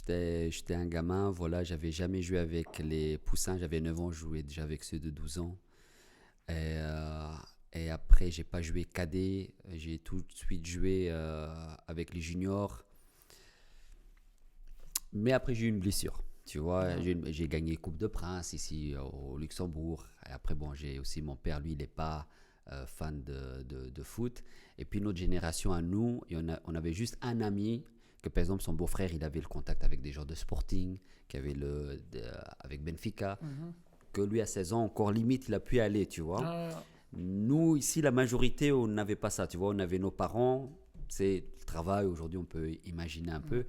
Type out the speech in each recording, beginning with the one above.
J'étais un gamin, voilà, j'avais jamais joué avec les poussins, j'avais 9 ans, je jouais déjà avec ceux de 12 ans. Et, euh, et après, j'ai pas joué cadet, j'ai tout de suite joué avec les juniors. Mais après, j'ai eu une blessure. Tu vois, j'ai gagné Coupe de Prince ici au Luxembourg. Et après, bon, j'ai aussi mon père, lui, il n'est pas fan de foot. Et puis, notre génération à nous, on avait juste un ami que, par exemple, son beau-frère, il avait le contact avec des gens de Sporting, qui avait avec Benfica, que lui, à 16 ans, encore limite, il a pu y aller, tu vois. Ah, Nous, ici, la majorité, on n'avait pas ça, tu vois. On avait nos parents, c'est le travail, aujourd'hui, on peut imaginer un peu.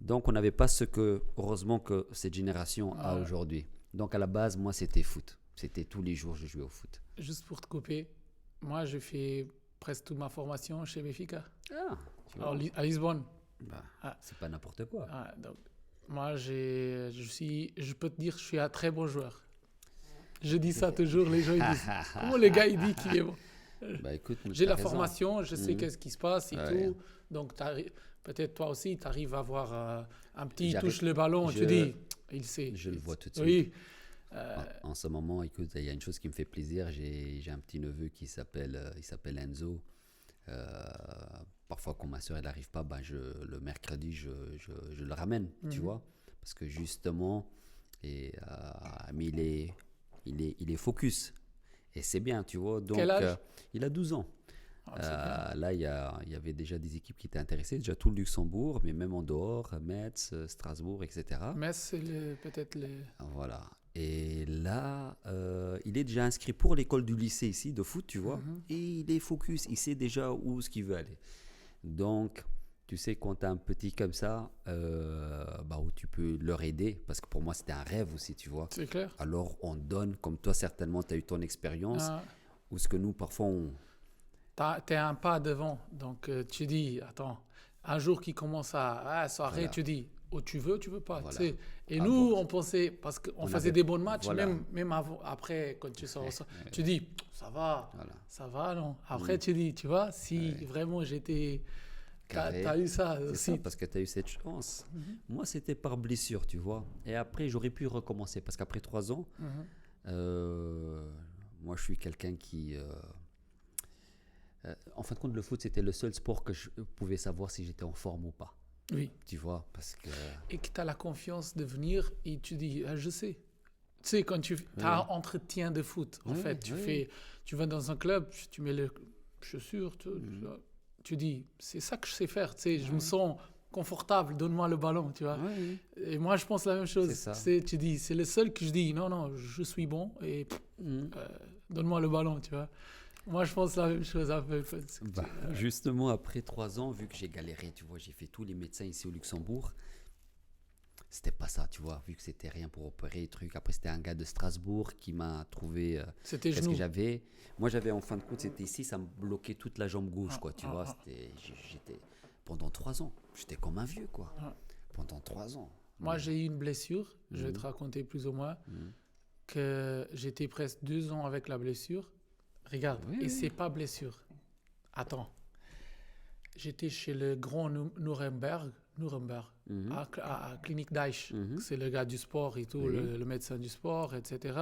Donc, on n'avait pas ce que, heureusement, que cette génération a ouais. aujourd'hui. Donc, à la base, moi, c'était foot. C'était tous les jours, je jouais au foot. Juste pour te couper, moi, j'ai fait presque toute ma formation chez Benfica, Ah, tu vois, à Lisbonne. bah, Ah, c'est pas n'importe quoi. donc, moi, je peux te dire, je suis un très bon joueur. Je dis ça toujours, les gens ils disent, comment le gars il dit qu'il est bon? Bah, écoute, J'ai t'as la raison. formation, je sais Mhm. qu'est-ce qui se passe et Ouais. tout. Donc, peut-être toi aussi, tu arrives à avoir un petit J'arrive- touche le ballon, tu je, dis, il sait. je le vois tout de suite. Oui, euh, En ce moment, écoute, il y a une chose qui me fait plaisir. J'ai un petit neveu il s'appelle Enzo. Euh, Parfois, quand ma soeur elle n'arrive pas, ben le mercredi, je le ramène, tu vois, parce que justement, mais il est focus. Et c'est bien, tu vois. quel Donc, âge? il a 12 ans. Ah, c'est bien. Là, il y avait déjà des équipes qui étaient intéressées, déjà tout le Luxembourg, mais même en dehors, Metz, Strasbourg, etc. Metz, c'est peut-être le. Voilà. Et là, il est déjà inscrit pour l'école du lycée ici de foot, tu vois. Et il est focus, il sait déjà où ce qu'il veut aller. Donc, tu sais, quand tu as un petit comme ça, bah, où tu peux leur aider, parce que pour moi, c'était un rêve aussi, tu vois. C'est clair. Alors, on donne, comme toi, certainement, tu as eu ton expérience, Ah, ou ce que nous, parfois, on... t'es un pas devant. Donc, tu dis, attends, un jour qui commence à soirée, Voilà, tu dis, oh, tu veux pas. Tu voilà. sais. Et Ah nous, bon, on pensait, parce qu'on on faisait avait... des bons matchs, Voilà, même après, quand tu sors, tu dis, voilà. ça va, non. Après, tu dis, tu vois, si vraiment j'étais. Carré. T'as eu ça C'est ça, aussi. parce que tu as eu cette chance. Moi, c'était par blessure, tu vois. Et après, j'aurais pu recommencer, parce qu'après 3 ans, euh, moi, je suis quelqu'un qui... en fin de compte, le foot, c'était le seul sport que je pouvais savoir si j'étais en forme ou pas. Oui. Tu vois, parce que... Et que tu as la confiance de venir et tu dis, ah, je sais. Tu sais, quand tu as un entretien de foot, en Oui, fait, oui. tu vas dans un club, tu mets les chaussures, tu dis, c'est ça que je sais faire. Tu sais, je me sens confortable, donne-moi le ballon, tu vois. Oui, Et moi, je pense la même chose. c'est ça. Tu dis, c'est le seul que je dis, non, non, je suis bon et donne-moi le ballon, tu vois. Moi, je pense la même chose un peu. Bah, justement, après 3 ans, vu que j'ai galéré, tu vois, j'ai fait tous les médecins ici au Luxembourg. C'était pas ça, tu vois, vu que c'était rien pour opérer les trucs. Après, c'était un gars de Strasbourg qui m'a trouvé C'était qu'est-ce que genoux. j'avais. Moi, j'avais en fin de compte, c'était ici, ça me bloquait toute la jambe gauche, quoi, tu vois. J'étais pendant 3 ans, j'étais comme un vieux, quoi. Pendant 3 ans. Moi, j'ai eu une blessure, je vais te raconter plus ou moins, que j'étais presque 2 ans avec la blessure. Regarde, et c'est pas blessure. Attends, j'étais chez le grand Nuremberg, à Clinique Deich. C'est le gars du sport et tout, Oui. le médecin du sport, etc.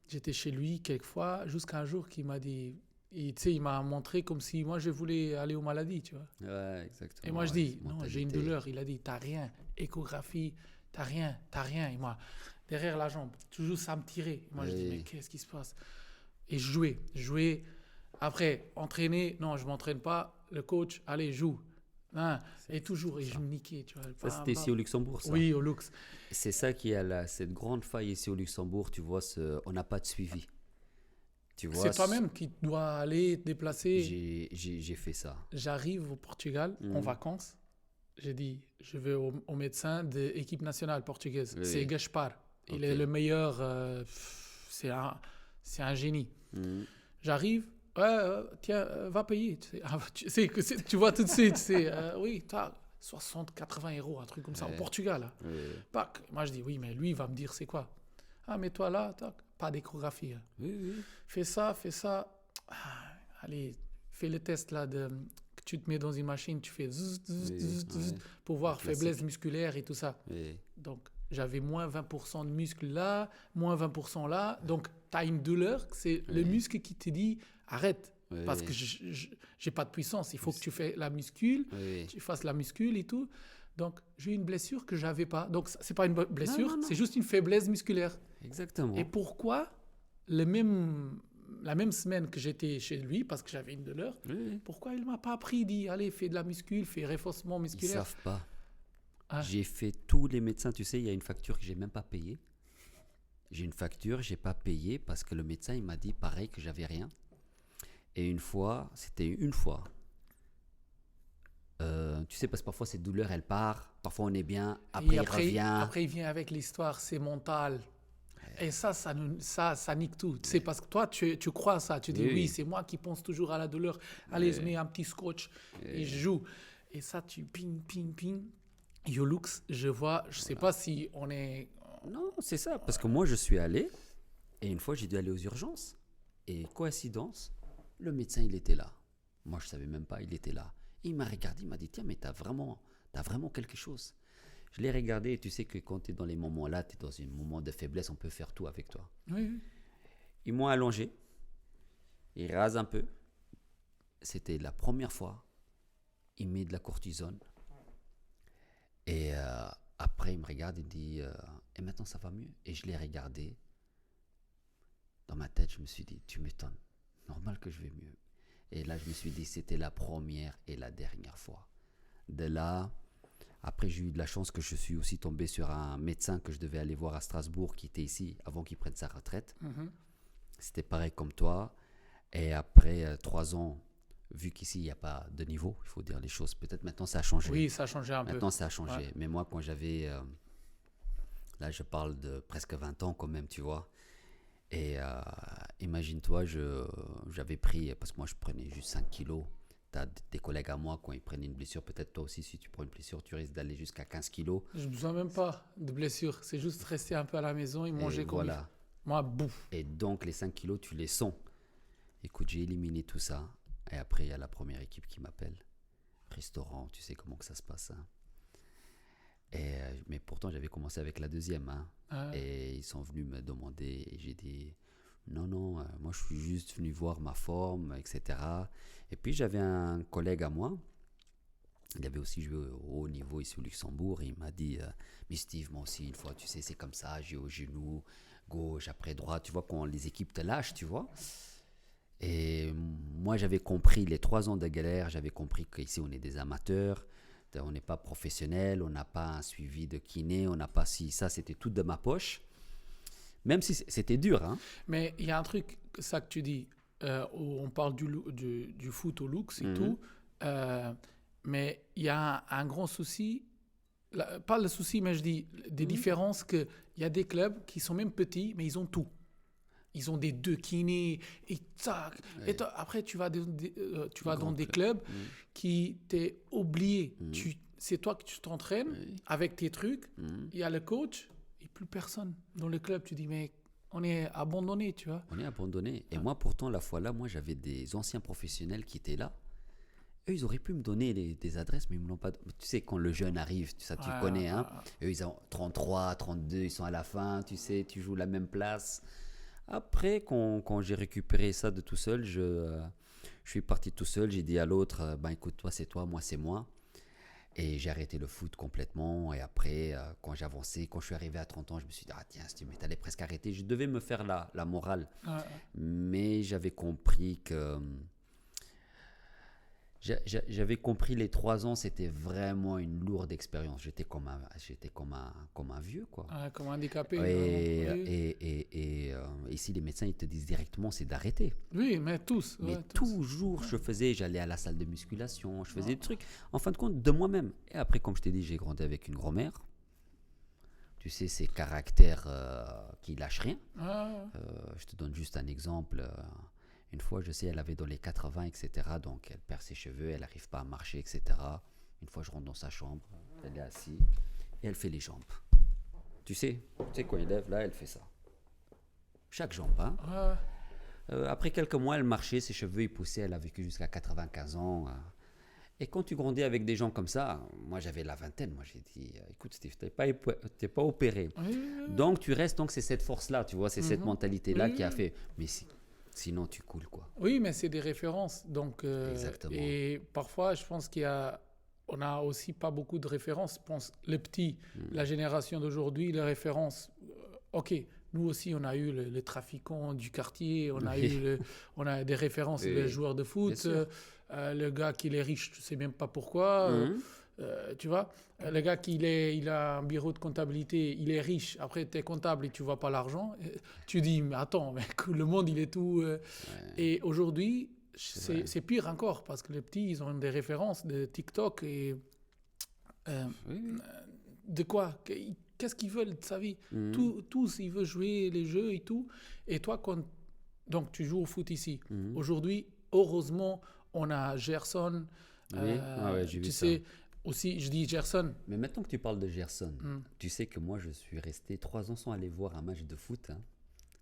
J'étais chez lui quelquefois, jusqu'à un jour qu'il m'a dit, tu sais, il m'a montré comme si moi je voulais aller aux maladies, tu vois. Ouais, exactement. Et moi, je ouais, dis, cette non, j'ai une mentalité. douleur. Il a dit, t'as rien. Échographie, t'as rien. Et moi, derrière la jambe, toujours ça me tirait. Et moi, je dis, Oui. mais qu'est-ce qui se passe? Et je jouais. Après, entraîner, non, je m'entraîne pas. Le coach, allez, joue. Hein. Et toujours, et je me niquais, tu vois. Ça, Bam, c'était ici bam. au Luxembourg, ça. Oui, au luxe. C'est ça qui a cette grande faille ici au Luxembourg, tu vois, on n'a pas de suivi. Tu vois, C'est toi-même qui dois aller te déplacer. j'ai fait ça. J'arrive au Portugal en vacances. J'ai dit, je vais au médecin de l'équipe nationale portugaise. Oui. C'est Gaspar. Il Ok. est le meilleur. C'est un génie. J'arrive. Ouais, tiens, va payer. Tu vois tout de suite. Oui, tu as 60, 80 euros, un truc comme ça, au Portugal. Là. Oui. Pac. Moi, je dis, oui, mais lui, il va me dire c'est quoi. Ah, mais toi là, tac, pas d'échographie. Hein. Oui. Fais ça. Ah, allez, fais le test là que tu te mets dans une machine, tu fais Oui, pour voir classique. faiblesse musculaire et tout ça. Oui. Donc, j'avais moins 20% de muscle là, moins 20% là. Donc, tu as une douleur, c'est le muscle qui te dit arrête. Oui. Parce que je n'ai pas de puissance. Il faut que tu fasses la muscule, Oui. tu fasses la muscule et tout. Donc, j'ai eu une blessure que je n'avais pas. Donc, ce n'est pas une blessure, Non. c'est juste une faiblesse musculaire. Exactement. Et pourquoi la même semaine que j'étais chez lui, parce que j'avais une douleur, Oui. pourquoi il ne m'a pas appris, il dit, allez, fais de la muscule, fais renforcement Ils ne musculaire. savent pas. Ah. J'ai fait tous les médecins, tu sais, il y a une facture que j'ai même pas payée. J'ai une facture, j'ai pas payé parce que le médecin, il m'a dit pareil que j'avais rien. Et c'était une fois. Tu sais, parce que parfois cette douleur, elle part, parfois on est bien, après Et il revient. Après, il vient avec l'histoire, c'est mental. Et ça nique tout. C'est parce que toi, tu crois ça. Tu dis, oui, c'est moi qui pense toujours à la douleur. Allez, je mets un petit scotch et je joue. Et ça, tu ping. Yolux, je vois, je sais pas si on est... Non, c'est ça, parce que moi je suis allé, et une fois j'ai dû aller aux urgences. Et coïncidence, le médecin il était là. Moi je savais même pas, il était là. Et il m'a regardé, il m'a dit, tiens, mais t'as vraiment quelque chose. Je l'ai regardé, et tu sais que quand tu es dans les moments là, tu es dans un moment de faiblesse, on peut faire tout avec toi. Oui. Ils m'ont allongé, il rase un peu. C'était la première fois, il met de la cortisone. Et après, il me regarde, il me dit, et maintenant ça va mieux? Et je l'ai regardé. Dans ma tête, je me suis dit, tu m'étonnes, normal que je vais mieux. Et là, je me suis dit, c'était la première et la dernière fois. De là, après, j'ai eu de la chance que je suis aussi tombé sur un médecin que je devais aller voir à Strasbourg, qui était ici avant qu'il prenne sa retraite. C'était pareil comme toi. Et après 3 ans, vu qu'ici, il n'y a pas de niveau, il faut dire les choses. Peut-être maintenant, ça a changé. Oui, ça a changé un peu. Maintenant, ça a changé. Ouais. Mais moi, quand j'avais... là, je parle de presque 20 ans quand même, tu vois. Et imagine-toi, j'avais pris... Parce que moi, je prenais juste 5 kilos. Tu as des collègues à moi, quand ils prennent une blessure, peut-être toi aussi, si tu prends une blessure, tu risques d'aller jusqu'à 15 kilos. Je n'ai besoin même pas de blessure. C'est juste rester un peu à la maison et manger comme voilà. Moi, bouffe. Et donc, les 5 kilos, tu les sens. Écoute, j'ai éliminé tout ça. Et après, il y a la première équipe qui m'appelle. Restaurant, tu sais comment que ça se passe. Hein. Mais pourtant, j'avais commencé avec la deuxième. Hein. Et ils sont venus me demander. Et j'ai dit, non, moi, je suis juste venu voir ma forme, etc. Et puis, j'avais un collègue à moi. Il avait aussi joué au haut niveau ici au Luxembourg. Et il m'a dit, mais Steve, moi aussi, une fois, tu sais, c'est comme ça. J'ai au genou, gauche, après droite. Tu vois, quand les équipes te lâchent, tu vois. Et moi, j'avais compris, les 3 ans de galère, j'avais compris qu'ici, on est des amateurs, on n'est pas professionnels, on n'a pas un suivi de kiné, on n'a pas si ça, c'était tout de ma poche. Même si c'était dur. Hein. Mais il y a un truc, ça que tu dis, où on parle du foot au Lux et tout, mais il y a un grand souci, pas le souci, mais je dis des différences, qu'il y a des clubs qui sont même petits, mais ils ont tout. Ils ont des 2 kinés et tac. Ouais. Et après, tu vas dans des clubs qui t'es oublié. C'est toi que tu t'entraînes avec tes trucs. Il y a le coach et plus personne dans le club. Tu dis, mais on est abandonné, tu vois. On est abandonné. Et moi, pourtant, la fois là, moi, j'avais des anciens professionnels qui étaient là. Eux, ils auraient pu me donner des adresses, mais ils ne me l'ont pas. Tu sais, quand le jeune arrive, tu connais. Hein. Eux, ils ont 33, 32, ils sont à la fin. Tu sais, tu joues la même place. Après, quand j'ai récupéré ça de tout seul, je suis parti tout seul. J'ai dit à l'autre, écoute, toi c'est toi, moi c'est moi. Et j'ai arrêté le foot complètement. Et après, quand j'ai avancé, quand je suis arrivé à 30 ans, je me suis dit, tiens, si tu m'étais presque arrêté. Je devais me faire la morale. Mais j'avais compris que... J'avais compris les 3 ans, c'était vraiment une lourde expérience. J'étais comme un vieux, quoi. Comme handicapé. Et ici, les médecins, ils te disent directement, c'est d'arrêter. Oui, mais tous. Mais toujours, j'allais à la salle de musculation, je faisais des trucs, en fin de compte, de moi-même. Et après, comme je t'ai dit, j'ai grandi avec une grand-mère. Tu sais, ces caractères qui lâchent rien. Je te donne juste un exemple. Une fois, je sais, elle avait dans les 80, etc. Donc, elle perd ses cheveux, elle n'arrive pas à marcher, etc. Une fois, je rentre dans sa chambre, elle est assise et elle fait les jambes. Tu sais quand il lève, là, elle fait ça. Chaque jambe, hein. Après quelques mois, elle marchait, ses cheveux, ils poussaient, elle a vécu jusqu'à 95 ans. Et quand tu grandis avec des gens comme ça, moi j'avais la vingtaine, moi j'ai dit, écoute Steve, t'es pas opéré. Donc tu restes, donc c'est cette force-là, tu vois, c'est cette mentalité-là qui a fait, mais sinon tu coules quoi. Oui, mais c'est des références. Donc, Exactement. et parfois, je pense on a aussi pas beaucoup de références. Je pense les petits, la génération d'aujourd'hui, les références. Ok, nous aussi, on a eu les trafiquants du quartier, on a des références, les joueurs de foot, le gars qui est riche, tu sais même pas pourquoi. Tu vois, le gars il a un bureau de comptabilité, il est riche. Après, tu es comptable et tu vois pas l'argent. Tu dis, mais attends, mais le monde, il est tout. Et aujourd'hui, c'est pire encore parce que les petits, ils ont des références de TikTok et de quoi? Qu'est-ce qu'ils veulent de sa vie? Tous, ils veulent jouer les jeux et tout. Et toi, donc tu joues au foot ici. Aujourd'hui, heureusement, on a Gerson. J'ai vu tu ça. sais, aussi, je dis Gerson. Mais maintenant que tu parles de Gerson, tu sais que moi, je suis resté 3 ans sans aller voir un match de foot. Hein,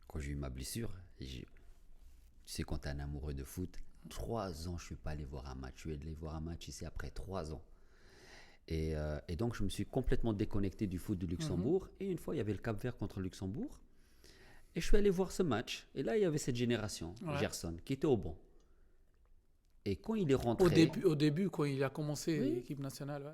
quand j'ai eu ma blessure. Tu sais, quand tu es un amoureux de foot, 3 ans, je ne suis pas allé voir un match. Je suis allé voir un match ici après 3 ans. Et donc, je me suis complètement déconnecté du foot de Luxembourg. Et une fois, il y avait le Cap-Vert contre le Luxembourg. Et je suis allé voir ce match. Et là, il y avait cette génération, Gerson, qui était au banc. Et quand il est rentré... Au début, quand il a commencé l'équipe nationale... Ouais.